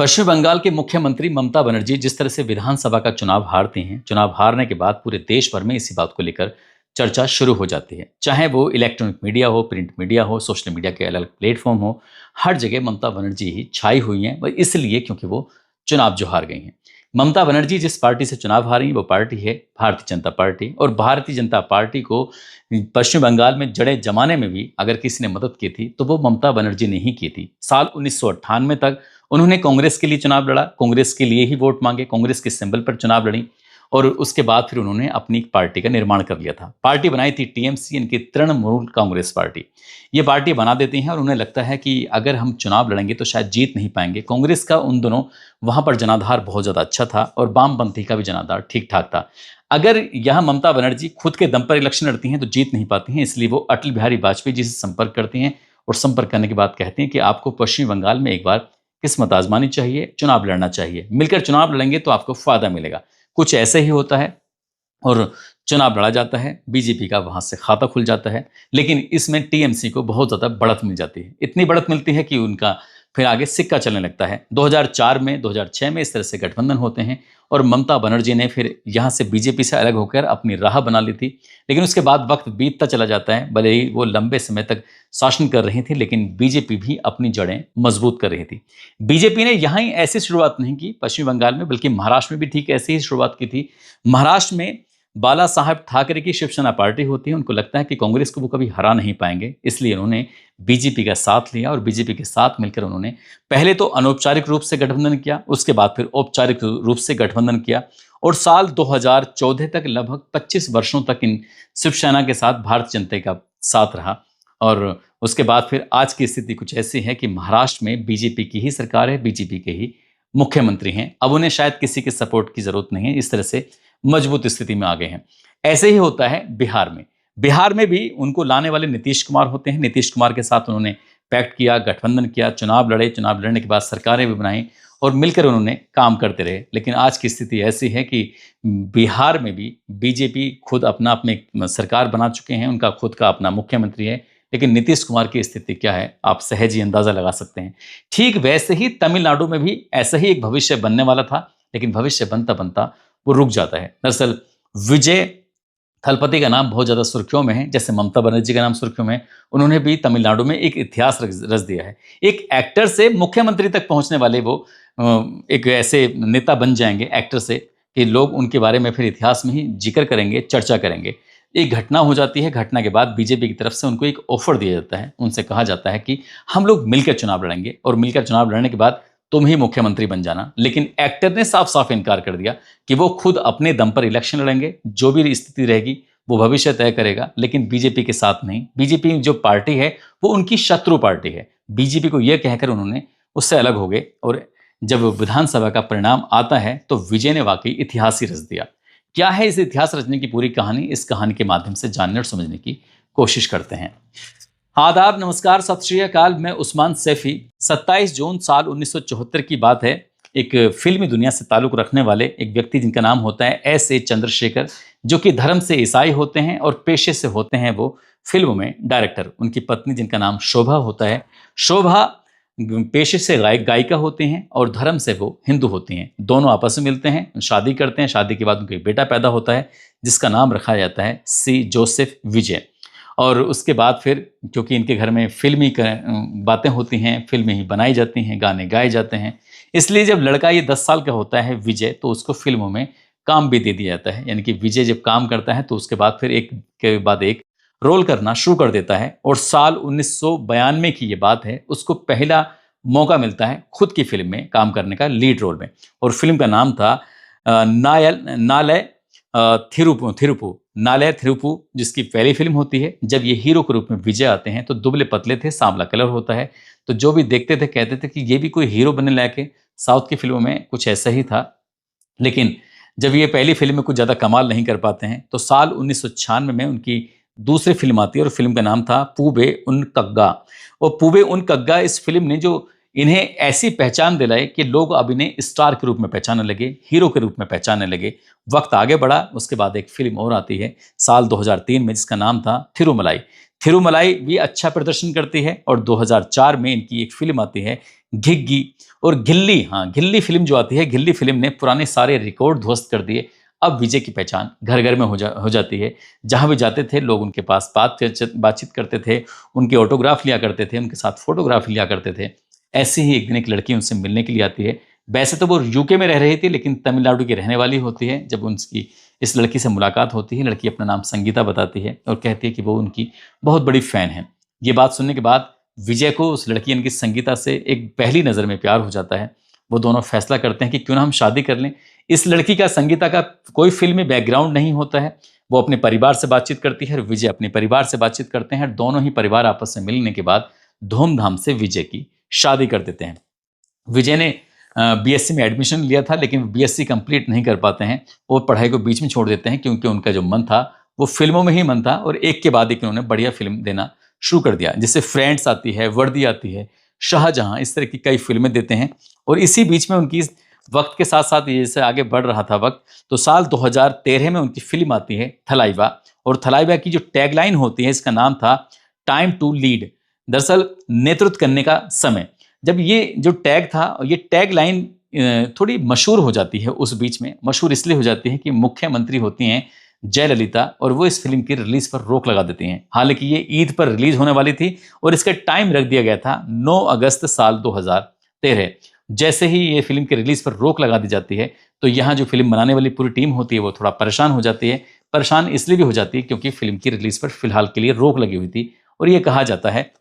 पश्चिम बंगाल के मुख्यमंत्री ममता बनर्जी जिस तरह से विधानसभा का चुनाव हारती हैं, चुनाव हारने के बाद पूरे देश भर में इसी बात को लेकर चर्चा शुरू हो जाती है। चाहे वो इलेक्ट्रॉनिक मीडिया हो, प्रिंट मीडिया हो, सोशल मीडिया के अलग प्लेटफॉर्म हो, हर जगह ममता बनर्जी ही छाई हुई हैं। वह इसलिए क्योंकि वो चुनाव जो हार गई हैं। ममता बनर्जी जिस पार्टी से चुनाव हारी वो पार्टी है भारतीय जनता पार्टी। और भारतीय जनता पार्टी को पश्चिम बंगाल में जड़ें जमाने में भी अगर किसी ने मदद की थी तो वो ममता बनर्जी ने ही की थी। साल 1998 तक उन्होंने कांग्रेस के लिए चुनाव लड़ा, कांग्रेस के लिए ही वोट मांगे, कांग्रेस के सिंबल पर चुनाव लड़ी। और उसके बाद फिर उन्होंने अपनी एक पार्टी का निर्माण कर लिया था। पार्टी बनाई थी टीएमसी, इनकी तृणमूल कांग्रेस पार्टी। ये पार्टी बना देती हैं और उन्हें लगता है कि अगर हम चुनाव लड़ेंगे तो शायद जीत नहीं पाएंगे। कांग्रेस का उन दोनों वहां पर जनाधार बहुत ज्यादा अच्छा था और वामपंथी का भी जनाधार ठीक ठाक था। अगर यह ममता बनर्जी खुद के दम पर इलेक्शन लड़ती हैं तो जीत नहीं पाती हैं, इसलिए वो अटल बिहारी वाजपेयी जी से संपर्क करती हैं और संपर्क करने के बाद कहते हैं कि आपको पश्चिम बंगाल में एक बार किस्मत आजमानी चाहिए, चुनाव लड़ना चाहिए, मिलकर चुनाव लड़ेंगे तो आपको फायदा मिलेगा। कुछ ऐसे ही होता है और चुनाव लड़ा जाता है, बीजेपी का वहां से खाता खुल जाता है। लेकिन इसमें टीएमसी को बहुत ज्यादा बढ़त मिल जाती है, इतनी बढ़त मिलती है कि उनका फिर आगे सिक्का चलने लगता है। 2004 में, 2006 में इस तरह से गठबंधन होते हैं और ममता बनर्जी ने फिर यहाँ से बीजेपी से अलग होकर अपनी राह बना ली थी। लेकिन उसके बाद वक्त बीतता चला जाता है, भले ही वो लंबे समय तक शासन कर रही थी लेकिन बीजेपी भी अपनी जड़ें मजबूत कर रही थी। बीजेपी ने यहाँ ही ऐसी शुरुआत नहीं की पश्चिम बंगाल में, बल्कि महाराष्ट्र में भी ठीक ऐसी ही शुरुआत की थी। महाराष्ट्र में बाला साहब ठाकरे की शिवसेना पार्टी होती है, उनको लगता है कि कांग्रेस को वो कभी हरा नहीं पाएंगे, इसलिए उन्होंने बीजेपी का साथ लिया और बीजेपी के साथ मिलकर उन्होंने पहले तो अनौपचारिक रूप से गठबंधन किया, उसके बाद फिर औपचारिक रूप से गठबंधन किया और साल 2014 तक लगभग 25 वर्षों तक इन शिवसेना के साथ भारतीय जनता का साथ रहा। और उसके बाद फिर आज की स्थिति कुछ ऐसी है कि महाराष्ट्र में बीजेपी की ही सरकार है, बीजेपी के ही मुख्यमंत्री हैं। अब उन्हें शायद किसी के सपोर्ट की जरूरत नहीं है, इस तरह से मजबूत स्थिति में आ गए हैं। ऐसे ही होता है बिहार में। बिहार में भी उनको लाने वाले नीतीश कुमार होते हैं। नीतीश कुमार के साथ उन्होंने पैक्ट किया, गठबंधन किया, चुनाव लड़े, चुनाव लड़ने के बाद सरकारें भी बनाई और मिलकर उन्होंने काम करते रहे। लेकिन आज की स्थिति ऐसी है कि बिहार में भी बीजेपी खुद अपना अपने सरकार बना चुके हैं, उनका खुद का अपना मुख्यमंत्री है। लेकिन नीतीश कुमार की स्थिति क्या है आप सहज ही अंदाजा लगा सकते हैं। ठीक वैसे ही तमिलनाडु में भी ऐसा ही एक भविष्य बनने वाला था, लेकिन भविष्य बनता बनता वो रुक जाता है। दरअसल विजय थलपति का नाम बहुत ज्यादा सुर्खियों में है, जैसे ममता बनर्जी का नाम सुर्खियों में है। उन्होंने भी तमिलनाडु में एक इतिहास रच दिया है। एक एक्टर से मुख्यमंत्री तक पहुंचने वाले वो एक ऐसे नेता बन जाएंगे एक्टर से कि लोग उनके बारे में फिर इतिहास में ही जिक्र करेंगे, चर्चा करेंगे। एक घटना हो जाती है, घटना के बाद बीजेपी की तरफ से उनको एक ऑफर दिया जाता है। उनसे कहा जाता है कि हम लोग मिलकर चुनाव लड़ेंगे और मिलकर चुनाव लड़ने के बाद तुम ही मुख्यमंत्री बन जाना। लेकिन एक्टर ने साफ साफ इनकार कर दिया कि वो खुद अपने दम पर इलेक्शन लड़ेंगे, जो भी स्थिति रहेगी वो भविष्य तय करेगा, लेकिन बीजेपी के साथ नहीं। बीजेपी जो पार्टी है वो उनकी शत्रु पार्टी है। बीजेपी को यह कहकर उन्होंने उससे अलग हो गए और जब विधानसभा का परिणाम आता है तो विजय ने वाकई इतिहास ही रच दिया। क्या है इस इतिहास रचने की पूरी कहानी, इस कहानी के माध्यम से जानने और समझने की कोशिश करते हैं। आदाब, नमस्कार, सत श्री अकाल। मैं उस्मान सैफी। 27 जून साल 1974 की बात है। एक फिल्मी दुनिया से ताल्लुक रखने वाले एक व्यक्ति जिनका नाम होता है S.A. चंद्रशेखर, जो कि धर्म से ईसाई होते हैं और पेशे से होते हैं वो फिल्मों में डायरेक्टर। उनकी पत्नी जिनका नाम शोभा होता है, शोभा पेशे से गायिका होती हैं और धर्म से वो हिंदू होती हैं। दोनों आपस में मिलते हैं, शादी करते हैं। शादी के बाद उनका एक बेटा पैदा होता है जिसका नाम रखा जाता है C. जोसेफ विजय। और उसके बाद फिर क्योंकि इनके घर में फिल्मी बातें होती हैं, फिल्में ही बनाई जाती हैं, गाने गाए जाते हैं, इसलिए जब लड़का ये 10 साल का होता है विजय, तो उसको फिल्मों में काम भी दे दिया जाता है। यानी कि विजय जब काम करता है तो उसके बाद फिर एक के बाद एक रोल करना शुरू कर देता है। और साल 1992 की ये बात है, उसको पहला मौका मिलता है खुद की फिल्म में काम करने का, लीड रोल में। और फिल्म का नाम था नालय थिरुपु, जिसकी पहली फिल्म होती है। जब ये हीरो के रूप में विजय आते हैं तो दुबले पतले थे, सांवला कलर होता है, तो जो भी देखते थे कहते थे कि ये भी कोई हीरो बनने लायक है। साउथ की फिल्मों में कुछ ऐसा ही था। लेकिन जब ये पहली फिल्म में कुछ ज़्यादा कमाल नहीं कर पाते हैं तो साल 1996 में उनकी दूसरी फिल्म आती है और फिल्म का नाम था पूबे उन कग्गा। और पूबे उन कग्गा इस फिल्म ने जो इन्हें ऐसी पहचान दिलाई कि लोग अब इन्हें स्टार के रूप में पहचानने लगे, हीरो के रूप में पहचानने लगे। वक्त आगे बढ़ा, उसके बाद एक फिल्म और आती है साल 2003 में, जिसका नाम था थिरुमलाई। थिरुमलाई भी अच्छा प्रदर्शन करती है और 2004 में इनकी एक फिल्म आती है घिग्गी और घिल्ली। हाँ, घिल्ली फिल्म जो आती है, घिल्ली फिल्म ने पुराने सारे रिकॉर्ड ध्वस्त कर दिए। अब विजय की पहचान घर घर में हो जाती है। जहाँ भी जाते थे लोग उनके पास बातचीत करते थे, उनके ऑटोग्राफ लिया करते थे, उनके साथ फोटोग्राफ लिया करते थे। ऐसे ही एक दिन एक लड़की उनसे मिलने के लिए आती है। वैसे तो वो यूके में रह रही थी, लेकिन तमिलनाडु की रहने वाली होती है। जब उनकी इस लड़की से मुलाकात होती है, लड़की अपना नाम संगीता बताती है और कहती है कि वो उनकी बहुत बड़ी फ़ैन है। ये बात सुनने के बाद विजय को उस लड़की यानी कि संगीता से एक पहली नज़र में प्यार हो जाता है। वो दोनों फैसला करते हैं कि क्यों ना हम शादी कर लें। इस लड़की का संगीता का कोई फ़िल्मी बैकग्राउंड नहीं होता है। वो अपने परिवार से बातचीत करती है और विजय अपने परिवार से बातचीत करते हैं। दोनों ही परिवार आपस में मिलने के बाद धूमधाम से विजय की शादी कर देते हैं। विजय ने बीएससी में एडमिशन लिया था, लेकिन बीएससी कंप्लीट नहीं कर पाते हैं। वो पढ़ाई को बीच में छोड़ देते हैं क्योंकि उनका जो मन था वो फिल्मों में ही मन था और एक के बाद एक उन्होंने बढ़िया फिल्म देना शुरू कर दिया। जैसे फ्रेंड्स आती है, वर्दी आती है, शाहजहां, इस तरह की कई फिल्में देते हैं। और इसी बीच में उनकी वक्त के साथ साथ जैसे आगे बढ़ रहा था वक्त, तो साल 2013 में उनकी फिल्म आती है थलाइवा। और थलाइवा की जो टैगलाइन होती है, इसका नाम था टाइम टू लीड, दरअसल नेतृत्व करने का समय। जब ये जो टैग था, ये टैग लाइन थोड़ी मशहूर हो जाती है उस बीच में। मशहूर इसलिए हो जाती है कि मुख्यमंत्री होती हैं जयललिता और वो इस फिल्म की रिलीज पर रोक लगा देती हैं। हालांकि ये ईद पर रिलीज होने वाली थी और इसका टाइम रख दिया गया था 9 अगस्त साल 2013। जैसे ही ये फिल्म की रिलीज पर रोक लगा दी जाती है, तो यहाँ जो फिल्म बनाने वाली पूरी टीम होती है वो थोड़ा परेशान हो जाती है। परेशान इसलिए भी हो जाती है क्योंकि फिल्म की रिलीज पर फिलहाल के लिए रोक लगी हुई थी। और ये कहा जाता है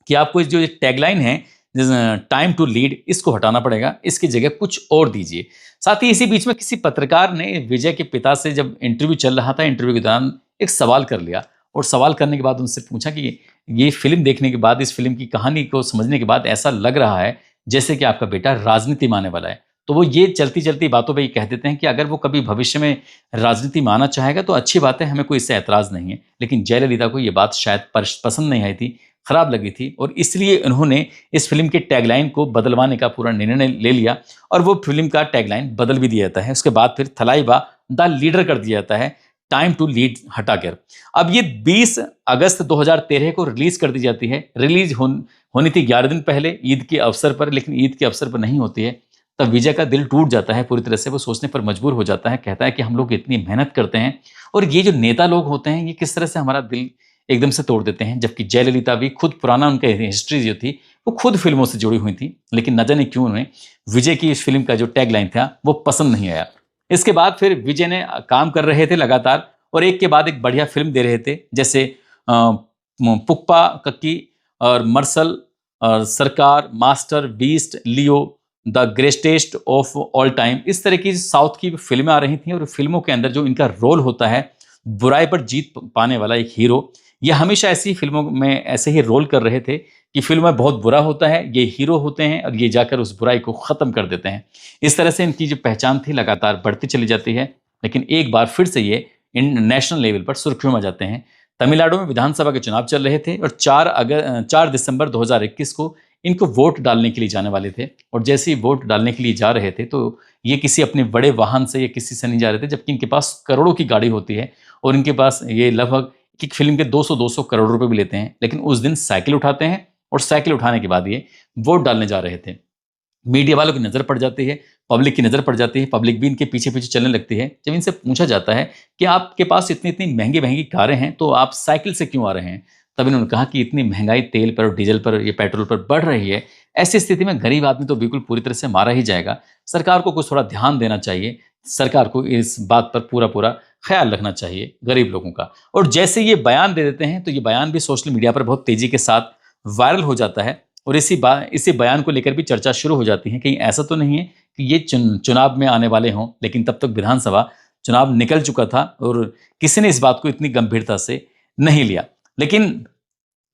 कि आपको इस जो टैगलाइन है टाइम टू लीड, इसको हटाना पड़ेगा, इसकी जगह कुछ और दीजिए। साथ ही इसी बीच में किसी पत्रकार ने विजय के पिता से, जब इंटरव्यू चल रहा था, इंटरव्यू के दौरान एक सवाल कर लिया और सवाल करने के बाद उनसे पूछा कि ये फिल्म देखने के बाद, इस फिल्म की कहानी को समझने के बाद ऐसा लग रहा है जैसे कि आपका बेटा राजनीति में आने वाला है। तो वो ये चलती चलती बातों पे ये कह देते हैं कि अगर वो कभी भविष्य में राजनीति में आना चाहेगा तो अच्छी बात है, हमें कोई इससे ऐतराज़ नहीं है। लेकिन जयललिता को ये बात शायद पसंद नहीं आई थी, खराब लगी थी, और इसलिए उन्होंने इस फिल्म के टैगलाइन को बदलवाने का पूरा निर्णय ले लिया और वो फिल्म का टैगलाइन बदल भी दिया जाता है। उसके बाद फिर थलाइवा द लीडर कर दिया जाता है, टाइम टू लीड हटाकर। अब ये 20 अगस्त 2013 को रिलीज कर दी जाती है। रिलीज होनी थी 11 दिन पहले ईद के अवसर पर, लेकिन ईद के अवसर पर नहीं होती है। तब विजय का दिल टूट जाता है पूरी तरह से। वो सोचने पर मजबूर हो जाता है, कहता है कि हम लोग इतनी मेहनत करते हैं और ये जो नेता लोग होते हैं ये किस तरह से हमारा दिल एकदम से तोड़ देते हैं। जबकि जयललिता भी खुद पुराना, उनका हिस्ट्री जो थी वो खुद फिल्मों से जुड़ी हुई थी, लेकिन न जाने क्यों उन्हें विजय की इस फिल्म का जो टैगलाइन था वो पसंद नहीं आया। इसके बाद फिर विजय ने काम कर रहे थे लगातार और एक के बाद एक बढ़िया फिल्म दे रहे थे, जैसे पुष्पा कक्की और मर्सल और सरकार, master, beast, Leo, the greatest of all time, इस तरह की साउथ की फिल्में आ रही थी। और फिल्मों के अंदर जो इनका रोल होता है, बुराई पर जीत पाने वाला एक हीरो, ये हमेशा ऐसी फिल्मों में ऐसे ही रोल कर रहे थे कि फिल्म में बहुत बुरा होता है, ये हीरो होते हैं और ये जाकर उस बुराई को ख़त्म कर देते हैं। इस तरह से इनकी जो पहचान थी लगातार बढ़ती चली जाती है। लेकिन एक बार फिर से ये नेशनल लेवल पर सुर्खियों में जाते हैं। तमिलनाडु में विधानसभा के चुनाव चल रहे थे और 4 दिसंबर 2021 को इनको वोट डालने के लिए जाने वाले थे। और जैसे ही वोट डालने के लिए जा रहे थे तो ये किसी अपने बड़े वाहन से या किसी से नहीं जा रहे थे, जबकि इनके पास करोड़ों की गाड़ी होती है और इनके पास ये लगभग एक फिल्म के 200 करोड़ रुपए भी लेते हैं। लेकिन उस दिन साइकिल उठाते हैं और साइकिल उठाने के बाद ये वोट डालने जा रहे थे। मीडिया वालों की नज़र पड़ जाती है, पब्लिक की नज़र पड़ जाती है, पब्लिक भी इनके पीछे पीछे चलने लगती है। जब इनसे पूछा जाता है कि आपके पास इतनी इतनी महंगी महंगी कारें हैं तो आप साइकिल से क्यों आ रहे हैं, तब इन्होंने कहा कि इतनी महंगाई तेल पर और डीजल पर, ये पेट्रोल पर बढ़ रही है, ऐसी स्थिति में गरीब आदमी तो बिल्कुल पूरी तरह से मारा ही जाएगा। सरकार को कुछ थोड़ा ध्यान देना चाहिए, सरकार को इस बात पर पूरा पूरा ख्याल रखना चाहिए गरीब लोगों का। और जैसे ये बयान दे देते हैं तो ये बयान भी सोशल मीडिया पर बहुत तेजी के साथ वायरल हो जाता है और इसी बयान को लेकर भी चर्चा शुरू हो जाती है। कहीं ऐसा तो नहीं है कि ये चुनाव में आने वाले हों, लेकिन तब तक विधानसभा चुनाव निकल चुका था और किसी ने इस बात को इतनी गंभीरता से नहीं लिया। लेकिन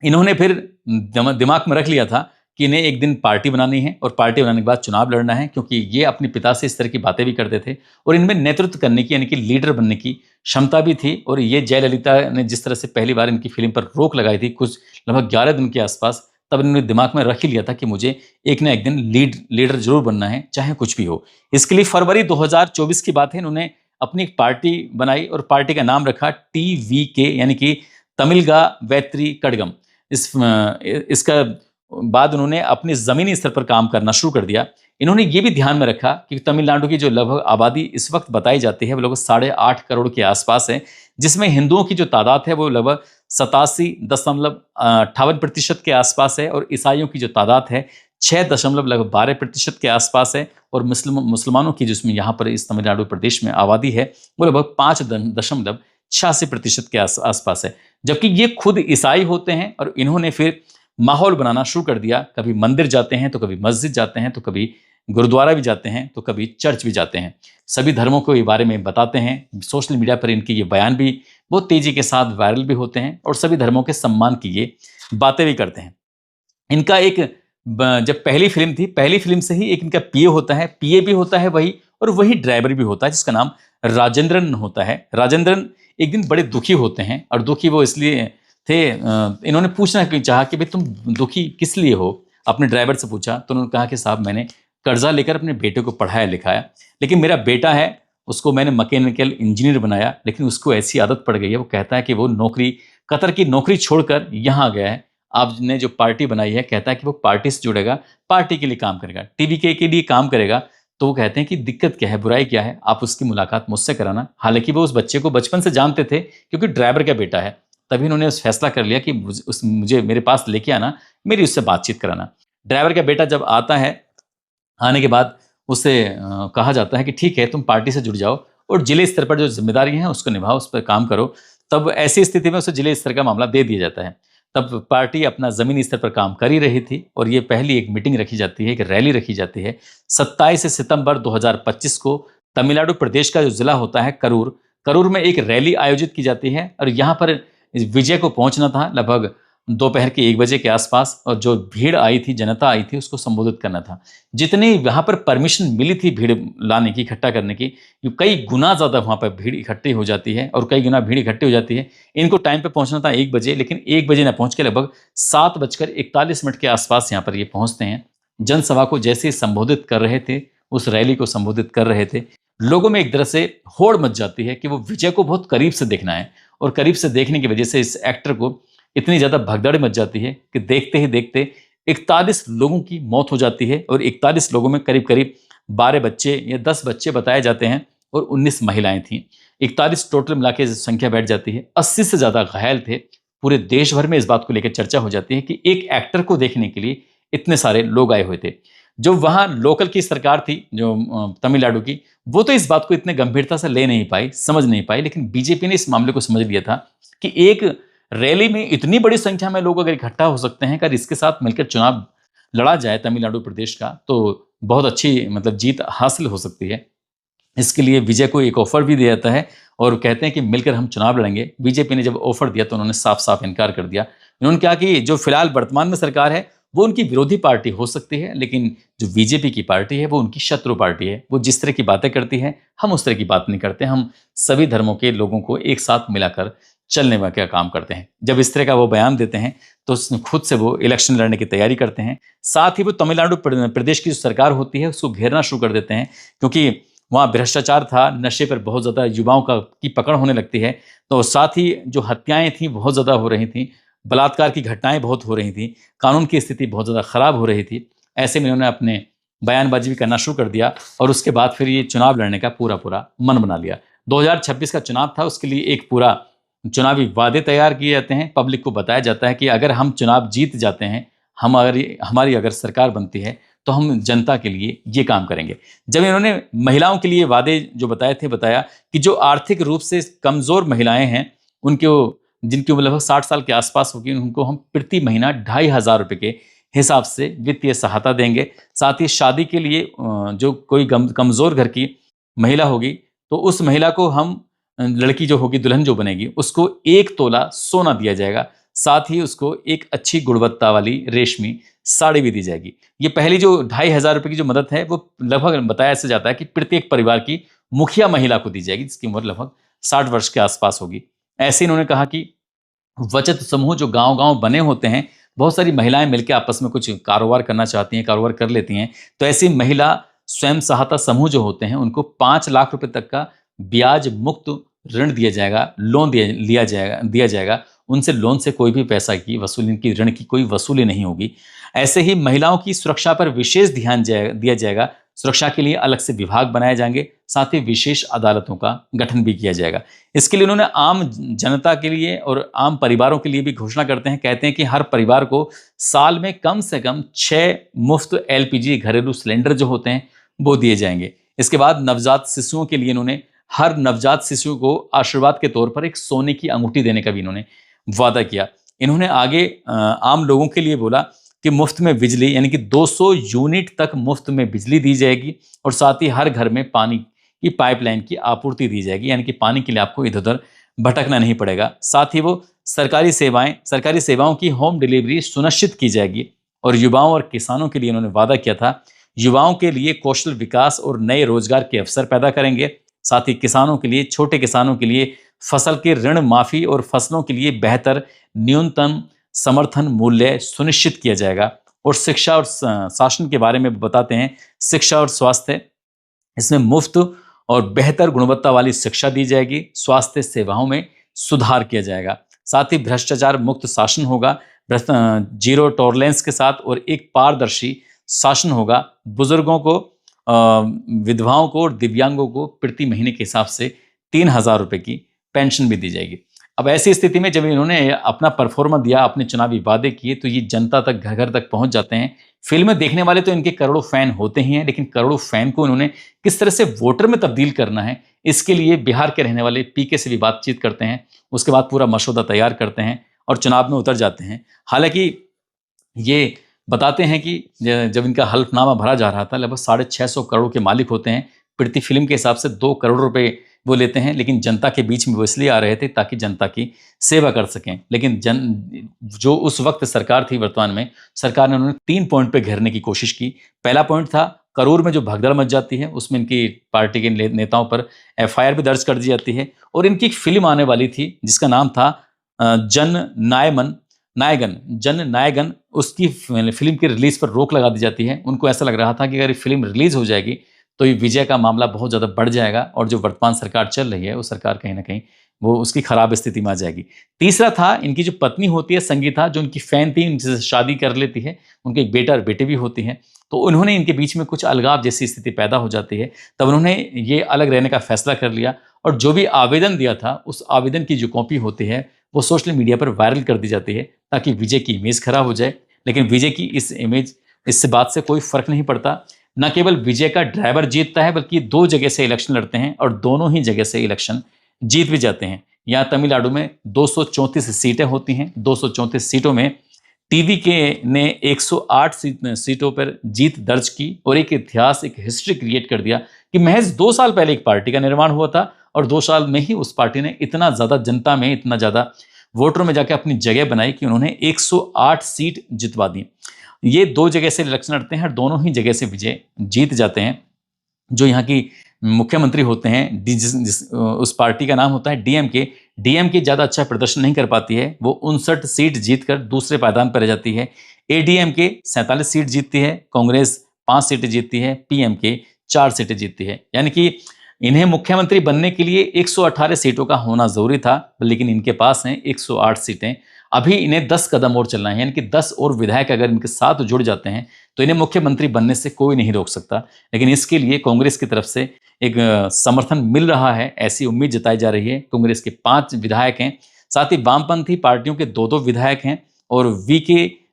इन्होंने फिर दिमाग में रख लिया था कि इन्हें एक दिन पार्टी बनानी है और पार्टी बनाने के बाद चुनाव लड़ना है, क्योंकि ये अपने पिता से इस तरह की बातें भी करते थे और इनमें नेतृत्व करने की, यानी कि लीडर बनने की क्षमता भी थी। और ये जयललिता ने जिस तरह से पहली बार इनकी फिल्म पर रोक लगाई थी, कुछ लगभग 11 दिन के आसपास, तब इन्होंने दिमाग में रख ही लिया था कि मुझे एक ना एक दिन लीडर जरूर बनना है, चाहे कुछ भी हो। इसके लिए फरवरी 2024 की बात है, इन्होंने अपनी एक पार्टी बनाई और पार्टी का नाम रखा TVK, यानी कि तमिलगा वैत्री कड़गम। इसका बाद उन्होंने अपने जमीनी स्तर पर काम करना शुरू कर दिया। इन्होंने ये भी ध्यान में रखा कि तमिलनाडु की जो लगभग आबादी इस वक्त बताई जाती है वो लगभग 8.5 करोड़ के आसपास है, जिसमें हिंदुओं की जो तादाद है वो लगभग 87.58% के आसपास है, और ईसाइयों की जो तादाद है 6.12% के आसपास है, और मुसलमानों की जिसमें यहाँ पर इस तमिलनाडु प्रदेश में आबादी है वो लगभग 5.86% के आसपास है। जबकि ये खुद ईसाई होते हैं, और इन्होंने फिर माहौल बनाना शुरू कर दिया। कभी मंदिर जाते हैं तो कभी मस्जिद जाते हैं, तो कभी गुरुद्वारा भी जाते हैं, तो कभी चर्च भी जाते हैं। सभी धर्मों के बारे में बताते हैं। सोशल मीडिया पर इनके ये बयान भी बहुत तेजी के साथ वायरल भी होते हैं, और सभी धर्मों के सम्मान की ये बातें भी करते हैं। इनका एक जब पहली फिल्म थी, पहली फिल्म से ही एक इनका पीए होता है, पीए भी होता है वही, और वही ड्राइवर भी होता है, जिसका नाम राजेंद्रन होता है। राजेंद्रन एक दिन बड़े दुखी होते हैं, और दुखी वो इसलिए थे, इन्होंने पूछना चाहा कि भाई तुम दुखी किस लिए हो, अपने ड्राइवर से पूछा। तो उन्होंने कहा कि साहब मैंने कर्जा लेकर अपने बेटे को पढ़ाया लिखाया, लेकिन मेरा बेटा है उसको मैंने मैकेनिकल इंजीनियर बनाया, लेकिन उसको ऐसी आदत पड़ गई है, वो कहता है कि वो नौकरी, कतर की नौकरी छोड़कर यहाँ आ गया है। आपने जो पार्टी बनाई है, कहता है कि वो पार्टी से जुड़ेगा, पार्टी के लिए काम करेगा, TVK के लिए काम करेगा। तो वो कहते हैं कि दिक्कत क्या है, बुराई क्या है, आप उसकी मुलाकात मुझसे कराना। हालांकि वो उस बच्चे को बचपन से जानते थे, क्योंकि ड्राइवर का बेटा है। तभी उन्होंने उस फैसला कर लिया कि मुझे मेरे पास लेके आना, मेरी उससे बातचीत कराना। ड्राइवर का बेटा जब आता है, आने के बाद उससे कहा जाता है कि ठीक है तुम पार्टी से जुड़ जाओ, और जिले स्तर पर जो जिम्मेदारी है उसको निभाओ, उस पर काम करो। तब ऐसी स्थिति में उसे जिले स्तर का मामला दे दिया जाता है। तब पार्टी अपना जमीनी स्तर पर काम कर ही रही थी, और ये पहली एक मीटिंग रखी जाती है, एक रैली रखी जाती है 27 सितंबर 2025 को। तमिलनाडु प्रदेश का जो जिला होता है करूर में एक रैली आयोजित की जाती है, और यहाँ पर विजय को पहुंचना था लगभग दोपहर के 1 बजे के आसपास, और जो भीड़ आई थी, जनता आई थी, उसको संबोधित करना था। जितनी वहां पर परमिशन मिली थी भीड़ लाने की, इकट्ठा करने की, कई गुना ज्यादा वहां पर भीड़ इकट्ठी हो जाती है, और कई गुना भीड़ इकट्ठी हो जाती है। इनको टाइम पे पहुंचना था 1 बजे, लेकिन 1 बजे न पहुंच के लगभग 7:41 के आसपास यहाँ पर ये पहुंचते हैं। जनसभा को जैसे ही संबोधित कर रहे थे, उस रैली को संबोधित कर रहे थे, लोगों में एक तरह से होड़ मच जाती है कि वो विजय को बहुत करीब से देखना है, और करीब से देखने की वजह से इस एक्टर को इतनी ज्यादा भगदड़ मच जाती है कि देखते ही देखते 41 लोगों की मौत हो जाती है, और 41 लोगों में करीब करीब 12 बच्चे या 10 बच्चे बताए जाते हैं, और 19 महिलाएं थीं। 41 टोटल मिला के संख्या बैठ जाती है। 80 से ज्यादा घायल थे। पूरे देश भर में इस बात को लेकर चर्चा हो जाती है कि एक एक्टर को देखने के लिए इतने सारे लोग आए हुए थे। जो वहां लोकल की सरकार थी, जो तमिलनाडु की, वो तो इस बात को इतने गंभीरता से ले नहीं पाई, समझ नहीं पाई, लेकिन बीजेपी ने इस मामले को समझ लिया था कि एक रैली में इतनी बड़ी संख्या में लोग अगर इकट्ठा हो सकते हैं, अगर इसके साथ मिलकर चुनाव लड़ा जाए तमिलनाडु प्रदेश का, तो बहुत अच्छी मतलब जीत हासिल हो सकती है। इसके लिए विजय को एक ऑफर भी दिया जाता है, और कहते हैं कि मिलकर हम चुनाव लड़ेंगे। बीजेपी ने जब ऑफर दिया तो उन्होंने साफ साफ इनकार कर दिया। उन्होंने कहा कि जो फिलहाल वर्तमान में सरकार है वो उनकी विरोधी पार्टी हो सकती है, लेकिन जो बीजेपी की पार्टी है वो उनकी शत्रु पार्टी है। वो जिस तरह की बातें करती है, हम उस तरह की बात नहीं करते। हम सभी धर्मों के लोगों को एक साथ मिलाकर चलने का क्या काम करते हैं। जब इस तरह का वो बयान देते हैं तो खुद से वो इलेक्शन लड़ने की तैयारी करते हैं। साथ ही वो तमिलनाडु प्रदेश की जो सरकार होती है उसको घेरना शुरू कर देते हैं, क्योंकि वहाँ भ्रष्टाचार था, नशे पर बहुत ज़्यादा युवाओं की पकड़ होने लगती है। तो साथ ही जो हत्याएं थी बहुत ज़्यादा हो रही थी, बलात्कार की घटनाएं बहुत हो रही थी, कानून की स्थिति बहुत ज़्यादा खराब हो रही थी। ऐसे में उन्होंने अपने बयानबाजी भी करना शुरू कर दिया, और उसके बाद फिर ये चुनाव लड़ने का पूरा मन बना लिया। 2026 का चुनाव था, उसके लिए एक पूरा चुनावी वादे तैयार किए जाते हैं। पब्लिक को बताया जाता है कि अगर हम चुनाव जीत जाते हैं, हमारी अगर सरकार बनती है, तो हम जनता के लिए ये काम करेंगे। जब इन्होंने महिलाओं के लिए वादे जो बताए थे, बताया कि जो आर्थिक रूप से कमजोर महिलाएं हैं, जिनकी उम्र लगभग 60 साल के आसपास होगी, उनको हम प्रति महीना 2,500 रुपये के हिसाब से वित्तीय सहायता देंगे। साथ ही शादी के लिए जो कोई कमजोर घर की महिला होगी, तो उस महिला को हम, लड़की जो होगी, दुल्हन जो बनेगी, उसको 1 तोला सोना दिया जाएगा। साथ ही उसको एक अच्छी गुणवत्ता वाली रेशमी साड़ी भी दी जाएगी। ये पहली जो 2,500 रुपये की जो मदद है, वो लगभग बताया ऐसे जाता है कि प्रत्येक परिवार की मुखिया महिला को दी जाएगी, जिसकी उम्र लगभग 60 वर्ष के आसपास होगी। ऐसे इन्होंने कहा कि बचत समूह जो गांव-गांव बने होते हैं, बहुत सारी महिलाएं मिलकर आपस में कुछ कारोबार करना चाहती हैं, कारोबार कर लेती हैं, तो ऐसी महिला स्वयं सहायता समूह जो होते हैं उनको 5 लाख रुपए तक का ब्याज मुक्त ऋण दिया जाएगा, लोन दिया जाएगा। उनसे लोन से कोई भी पैसा की वसूली, इनकी ऋण की कोई वसूली नहीं होगी। ऐसे ही महिलाओं की सुरक्षा पर विशेष ध्यान दिया जाएगा। सुरक्षा के लिए अलग से विभाग बनाए जाएंगे, साथ ही विशेष अदालतों का गठन भी किया जाएगा। इसके लिए उन्होंने आम जनता के लिए और आम परिवारों के लिए भी घोषणा करते हैं। कहते हैं कि हर परिवार को साल में कम से कम 6 मुफ्त एलपीजी घरेलू सिलेंडर जो होते हैं वो दिए जाएंगे। इसके बाद नवजात शिशुओं के लिए इन्होंने हर नवजात शिशु को आशीर्वाद के तौर पर एक सोने की अंगूठी देने का भी इन्होंने वादा किया। इन्होंने आगे आम लोगों के लिए बोला कि मुफ्त में बिजली, यानी कि 200 यूनिट तक मुफ्त में बिजली दी जाएगी, और साथ ही हर घर में पानी की पाइपलाइन की आपूर्ति दी जाएगी, यानी कि पानी के लिए आपको इधर उधर भटकना नहीं पड़ेगा। साथ ही वो सरकारी सेवाओं की होम डिलीवरी सुनिश्चित की जाएगी। और युवाओं और किसानों के लिए उन्होंने वादा किया था, युवाओं के लिए कौशल विकास और नए रोजगार के अवसर पैदा करेंगे। साथ ही किसानों के लिए, छोटे किसानों के लिए फसल के ऋण माफी और फसलों के लिए बेहतर न्यूनतम समर्थन मूल्य सुनिश्चित किया जाएगा। और शिक्षा और शासन के बारे में बताते हैं। शिक्षा और स्वास्थ्य, इसमें मुफ्त और बेहतर गुणवत्ता वाली शिक्षा दी जाएगी। स्वास्थ्य सेवाओं में सुधार किया जाएगा। साथ ही भ्रष्टाचार मुक्त शासन होगा, जीरो टॉलरेंस के साथ, और एक पारदर्शी शासन होगा। बुजुर्गों को, विधवाओं को और दिव्यांगों को प्रति महीने के हिसाब से 3,000 रुपए की पेंशन भी दी जाएगी। अब ऐसी स्थिति में जब इन्होंने अपना परफॉर्मा दिया, अपने चुनावी वादे किए, तो ये जनता तक, घर घर तक पहुंच जाते हैं। फिल्में देखने वाले तो इनके करोड़ों फैन होते ही हैं, लेकिन करोड़ों फैन को इन्होंने किस तरह से वोटर में तब्दील करना है, इसके लिए बिहार के रहने वाले पीके से भी बातचीत करते हैं। उसके बाद पूरा मसौदा तैयार करते हैं और चुनाव में उतर जाते हैं। हालांकि ये बताते हैं कि जब इनका हल्फनामा भरा जा रहा था, लगभग 650 करोड़ के मालिक होते हैं। प्रति फिल्म के हिसाब से 2 करोड़ रुपए वो लेते हैं, लेकिन जनता के बीच में वो इसलिए आ रहे थे ताकि जनता की सेवा कर सकें। लेकिन जो उस वक्त सरकार थी, वर्तमान में सरकार ने, उन्होंने 3 पॉइंट पे घेरने की कोशिश की। पहला पॉइंट था करूर में जो भगदड़ मच जाती है, उसमें इनकी पार्टी के नेताओं पर एफआईआर भी दर्ज कर दी जाती है। और इनकी एक फिल्म आने वाली थी जिसका नाम था जन नायगन। उसकी फिल्म की रिलीज पर रोक लगा दी जाती है। उनको ऐसा लग रहा था कि अगर ये फिल्म रिलीज हो जाएगी तो ये विजय का मामला बहुत ज़्यादा बढ़ जाएगा, और जो वर्तमान सरकार चल रही है वो सरकार कहीं ना कहीं वो उसकी खराब स्थिति में आ जाएगी। तीसरा था, इनकी जो पत्नी होती है संगीता, जो उनकी फैन थी, उनसे शादी कर लेती है, उनके एक बेटा और बेटे भी होती हैं, तो उन्होंने, इनके बीच में कुछ अलगाव जैसी स्थिति पैदा हो जाती है। तब उन्होंने ये अलग रहने का फैसला कर लिया, और जो भी आवेदन दिया था उस आवेदन की जो कॉपी होती है वो सोशल मीडिया पर वायरल कर दी जाती है ताकि विजय की इमेज खराब हो जाए। लेकिन विजय की इस इमेज, इससे बात से कोई फर्क नहीं पड़ता। न केवल विजय का ड्राइवर जीतता है, बल्कि 2 जगह से इलेक्शन लड़ते हैं और दोनों ही जगह से इलेक्शन जीत भी जाते हैं। यहाँ तमिलनाडु में 234 सीटें होती हैं। 234 सीटों में टीवी के ने 108 सीटों पर जीत दर्ज की, और एक इतिहास, एक हिस्ट्री क्रिएट कर दिया कि महज 2 साल पहले एक पार्टी का निर्माण हुआ था, और 2 साल में ही उस पार्टी ने इतना ज्यादा जनता में, इतना ज्यादा वोटरों में जाके अपनी जगह बनाई कि उन्होंने 108 सीट जितवा दी। ये 2 जगह से इलेक्शन लड़ते हैं और दोनों ही जगह से विजय जीत जाते हैं। जो यहाँ की मुख्यमंत्री होते हैं, उस पार्टी का नाम होता है डीएमके। डीएमके ज़्यादा अच्छा प्रदर्शन नहीं कर पाती है, वो 59 सीट जीतकर दूसरे पायदान पर रह जाती है। एडीएमके 47 सीट जीतती है, कांग्रेस 5 सीटें जीतती है, पीएमके 4 सीटें जीतती है। यानी कि इन्हें मुख्यमंत्री बनने के लिए 118 सीटों का होना जरूरी था, लेकिन इनके पास हैं 108 सीटें। अभी इन्हें 10 कदम और चलना है, यानी कि 10 और विधायक अगर इनके साथ जुड़ जाते हैं तो इन्हें मुख्यमंत्री बनने से कोई नहीं रोक सकता। लेकिन इसके लिए कांग्रेस की तरफ से एक समर्थन मिल रहा है, ऐसी उम्मीद जताई जा रही है। कांग्रेस के 5 विधायक हैं, साथ ही वामपंथी पार्टियों के 2-2 विधायक हैं, और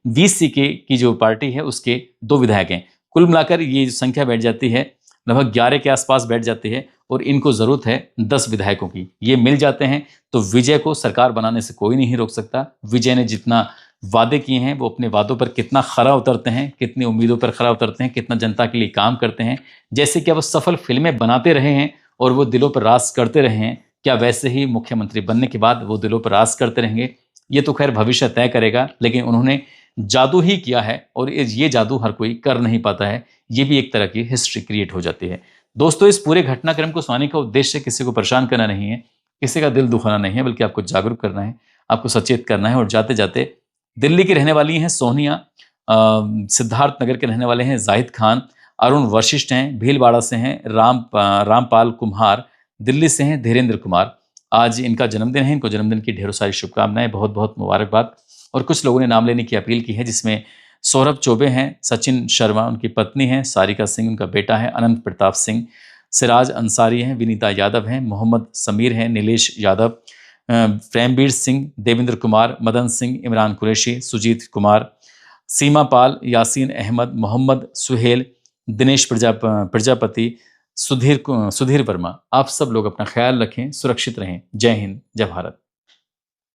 वीसीके की जो पार्टी है उसके 2 विधायक हैं। कुल मिलाकर ये संख्या बैठ जाती है, लगभग 11 के आसपास बैठ जाती है, और इनको जरूरत है 10 विधायकों की। ये मिल जाते हैं तो विजय को सरकार बनाने से कोई नहीं रोक सकता। विजय ने जितना वादे किए हैं, वो अपने वादों पर कितना खरा उतरते हैं, कितनी उम्मीदों पर खरा उतरते हैं, कितना जनता के लिए काम करते हैं। जैसे कि अब सफल फिल्में बनाते रहे हैं और वो दिलों पर राज करते रहे हैं, क्या वैसे ही मुख्यमंत्री बनने के बाद वो दिलों पर राज करते रहेंगे? ये तो खैर भविष्य तय करेगा, लेकिन उन्होंने जादू ही किया है, और ये जादू हर कोई कर नहीं पाता है। ये भी एक तरह की हिस्ट्री क्रिएट हो जाती है। दोस्तों, इस पूरे घटनाक्रम को सुनाने का उद्देश्य किसी को परेशान करना नहीं है, किसी का दिल दुखाना नहीं है, बल्कि आपको जागरूक करना है, आपको सचेत करना है, और जाते जाते दिल्ली की रहने वाली हैं सोनिया, सिद्धार्थ नगर के रहने वाले हैं जाहिद खान, अरुण वशिष्ठ हैं, भीलवाड़ा से हैं रामपाल कुम्हार, दिल्ली से हैं धीरेन्द्र कुमार। आज इनका जन्मदिन है, इनको जन्मदिन की ढेरों सारी शुभकामनाएं, बहुत बहुत मुबारकबाद। और कुछ लोगों ने नाम लेने की अपील की है, जिसमें सौरभ चौबे हैं, सचिन शर्मा उनकी पत्नी हैं, सारिका सिंह उनका बेटा है, अनंत प्रताप सिंह, सिराज अंसारी हैं, विनीता यादव हैं, मोहम्मद समीर हैं, नीलेश यादव, प्रेमवीर सिंह, देवेंद्र कुमार, मदन सिंह, इमरान कुरैशी, सुजीत कुमार, सीमा पाल, यासीन अहमद, मोहम्मद सुहेल, दिनेश प्रजापति, सुधीर वर्मा। आप सब लोग अपना ख्याल रखें, सुरक्षित रहें। जय हिंद, जय भारत।